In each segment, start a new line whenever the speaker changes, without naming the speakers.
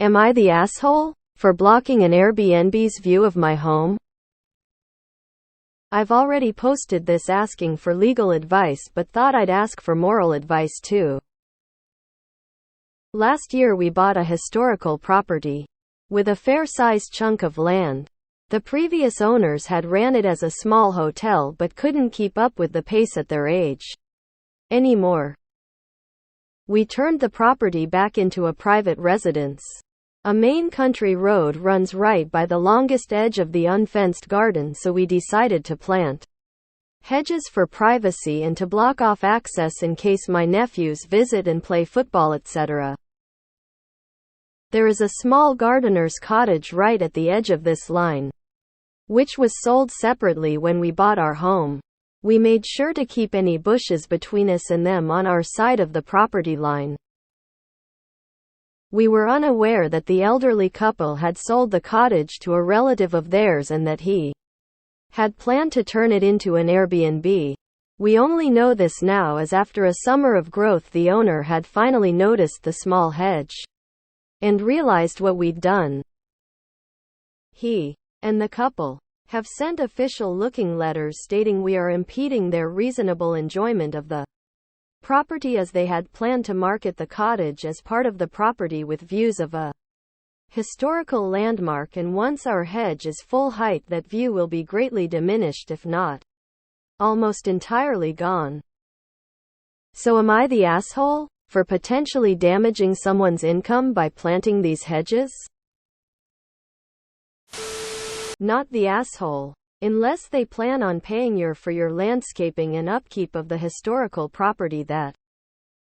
Am I the asshole for blocking an Airbnb's view of my home? I've already posted this asking for legal advice, but thought I'd ask for moral advice too. Last year we bought a historical property with a fair-sized chunk of land. The previous owners had ran it as a small hotel but couldn't keep up with the pace at their age anymore. We turned the property back into a private residence. A main country road runs right by the longest edge of the unfenced garden, so we decided to plant hedges for privacy and to block off access in case my nephews visit and play football, etc. There is a small gardener's cottage right at the edge of this line, which was sold separately when we bought our home. We made sure to keep any bushes between us and them on our side of the property line. We were unaware that the elderly couple had sold the cottage to a relative of theirs and that he had planned to turn it into an Airbnb. We only know this now as after a summer of growth the owner had finally noticed the small hedge and realized what we'd done. He and the couple have sent official-looking letters stating we are impeding their reasonable enjoyment of the property, as they had planned to market the cottage as part of the property with views of a historical landmark, and once our hedge is full height that view will be greatly diminished, if not almost entirely gone. So am I the asshole for potentially damaging someone's income by planting these hedges? Not the asshole. Unless they plan on paying you for your landscaping and upkeep of the historical property that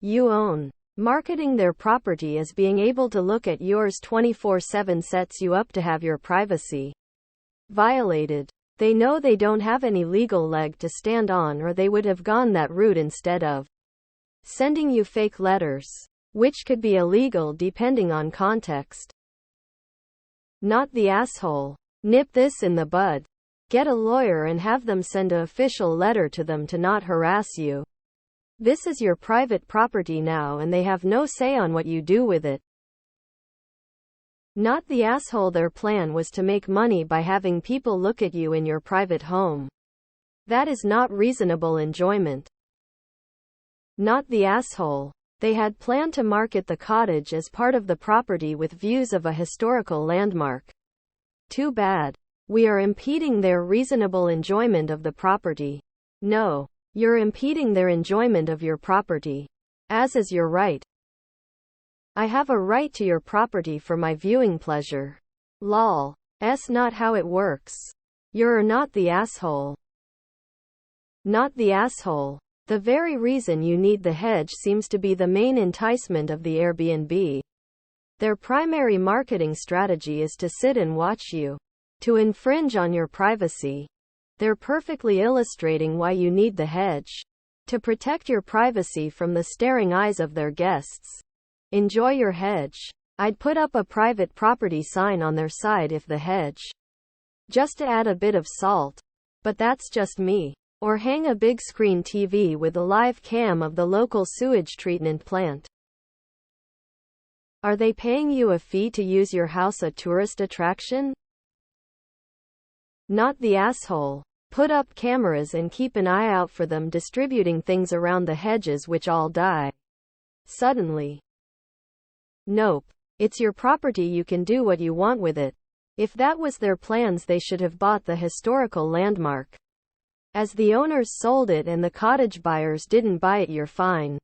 you own. Marketing their property as being able to look at yours 24/7 sets you up to have your privacy violated. They know they don't have any legal leg to stand on, or they would have gone that route instead of sending you fake letters, which could be illegal depending on context. Not the asshole. Nip this in the bud. Get a lawyer and have them send an official letter to them to not harass you. This is your private property now and they have no say on what you do with it. Not the asshole. Their plan was to make money by having people look at you in your private home. That is not reasonable enjoyment. Not the asshole. They had planned to market the cottage as part of the property with views of a historical landmark. Too bad. We are impeding their reasonable enjoyment of the property. No, you're impeding their enjoyment of your property, as is your right. I have a right to your property for my viewing pleasure. Lol. That's not how it works. You're not the asshole. Not the asshole. The very reason you need the hedge seems to be the main enticement of the Airbnb. Their primary marketing strategy is to sit and watch you, to infringe on your privacy. They're perfectly illustrating why you need the hedge. To protect your privacy from the staring eyes of their guests. Enjoy your hedge. I'd put up a private property sign on their side if the hedge, just to add a bit of salt. But that's just me. Or hang a big screen TV with a live cam of the local sewage treatment plant. Are they paying you a fee to use your house, a tourist attraction? Not the asshole. Put up cameras and keep an eye out for them distributing things around the hedges which all die suddenly. Nope. It's your property, you can do what you want with it. If that was their plans, they should have bought the historical landmark. As the owners sold it and the cottage buyers didn't buy it, you're fine.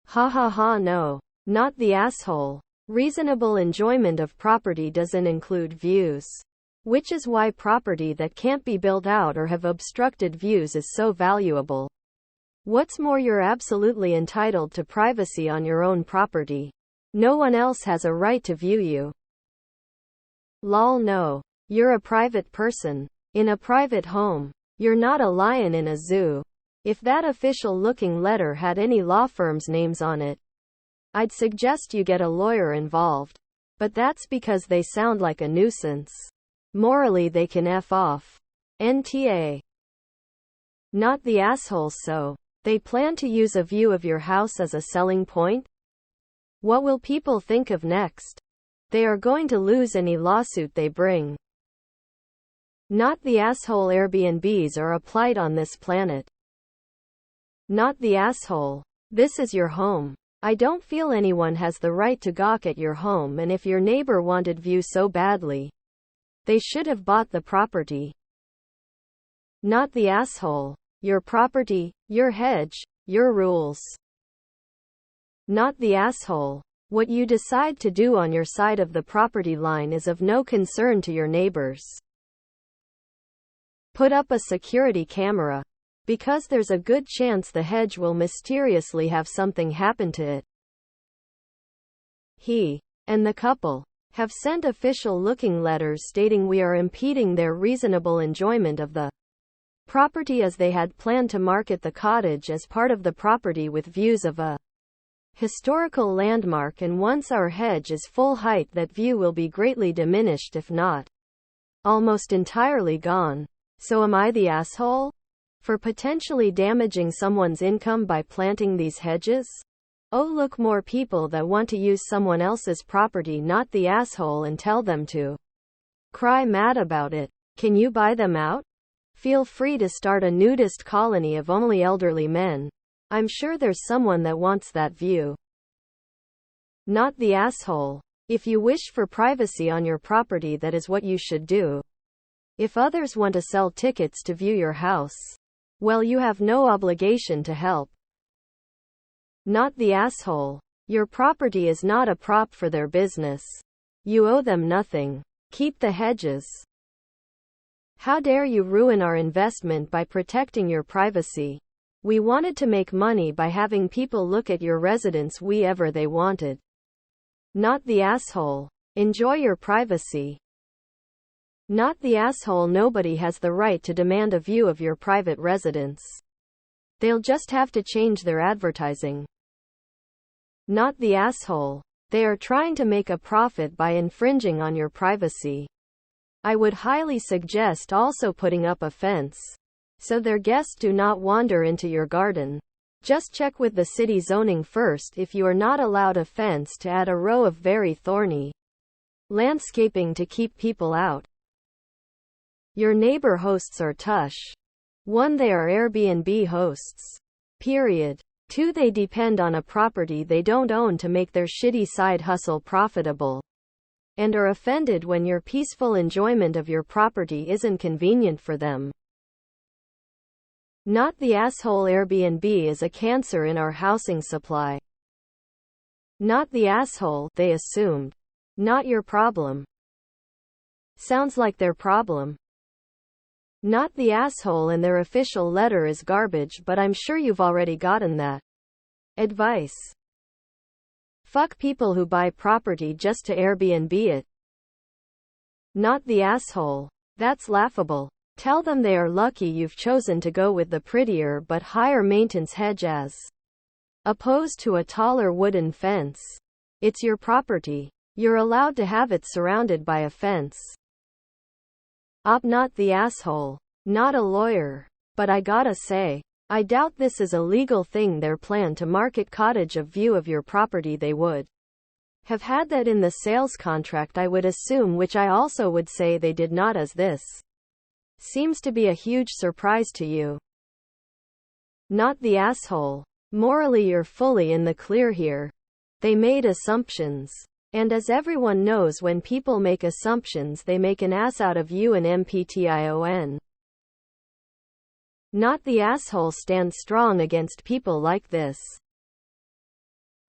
Ha ha ha. No. Not the asshole. Reasonable enjoyment of property doesn't include views. Which is why property that can't be built out or have obstructed views is so valuable. What's more, you're absolutely entitled to privacy on your own property. No one else has a right to view you. Lol. No. You're a private person. In a private home. You're not a lion in a zoo. If that official-looking letter had any law firms' names on it, I'd suggest you get a lawyer involved. But that's because they sound like a nuisance. Morally they can F off. NTA. Not the asshole. So, they plan to use a view of your house as a selling point? What will people think of next? They are going to lose any lawsuit they bring. Not the asshole. Airbnbs are a plight on this planet. Not the asshole. This is your home. I don't feel anyone has the right to gawk at your home, and if your neighbor wanted view so badly, they should have bought the property. Not the asshole. Your property, your hedge, your rules. Not the asshole. What you decide to do on your side of the property line is of no concern to your neighbors. Put up a security camera, because there's a good chance the hedge will mysteriously have something happen to it. He and the couple have sent official-looking letters stating we are impeding their reasonable enjoyment of the property, as they had planned to market the cottage as part of the property with views of a historical landmark, and once our hedge is full height, that view will be greatly diminished, if not almost entirely gone. So am I the asshole for potentially damaging someone's income by planting these hedges? Oh, look, more people that want to use someone else's property. Not the asshole, and tell them to cry mad about it. Can you buy them out? Feel free to start a nudist colony of only elderly men. I'm sure there's someone that wants that view. Not the asshole. If you wish for privacy on your property, that is what you should do. If others want to sell tickets to view your house, well, you have no obligation to help. Not the asshole. Your property is not a prop for their business. You owe them nothing. Keep the hedges. How dare you ruin our investment by protecting your privacy? We wanted to make money by having people look at your residence whenever they wanted. Not the asshole. Enjoy your privacy. Not the asshole. Nobody has the right to demand a view of your private residence. They'll just have to change their advertising. Not the asshole. They are trying to make a profit by infringing on your privacy. I would highly suggest also putting up a fence, so their guests do not wander into your garden. Just check with the city zoning first if you are not allowed a fence to add a row of very thorny landscaping to keep people out. Your neighbor hosts are tush. 1. They are Airbnb hosts. Period. 2. They depend on a property they don't own to make their shitty side hustle profitable, and are offended when your peaceful enjoyment of your property isn't convenient for them. Not the asshole. Airbnb is a cancer in our housing supply. Not the asshole. They assumed. Not your problem. Sounds like their problem. Not the asshole, and their official letter is garbage, but I'm sure you've already gotten that advice. Fuck people who buy property just to Airbnb it. Not the asshole. That's laughable. Tell them they are lucky you've chosen to go with the prettier but higher maintenance hedge as opposed to a taller wooden fence. It's your property. You're allowed to have it surrounded by a fence. Not the asshole. Not a lawyer, but I gotta say, I doubt this is a legal thing. Their plan to market cottage of view of your property, they would have had that in the sales contract, I would assume, which I also would say they did not, as this seems to be a huge surprise to you. Not the asshole. Morally, you're fully in the clear here. They made assumptions. And as everyone knows, when people make assumptions, they make an ass out of you and MPTION. Not the asshole. Stand strong against people like this.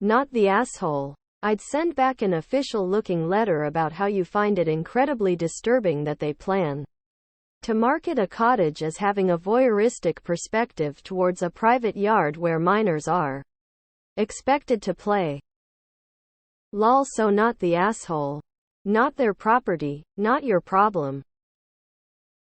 Not the asshole. I'd send back an official-looking letter about how you find it incredibly disturbing that they plan to market a cottage as having a voyeuristic perspective towards a private yard where minors are expected to play. Lol. So not the asshole. Not their property, not your problem.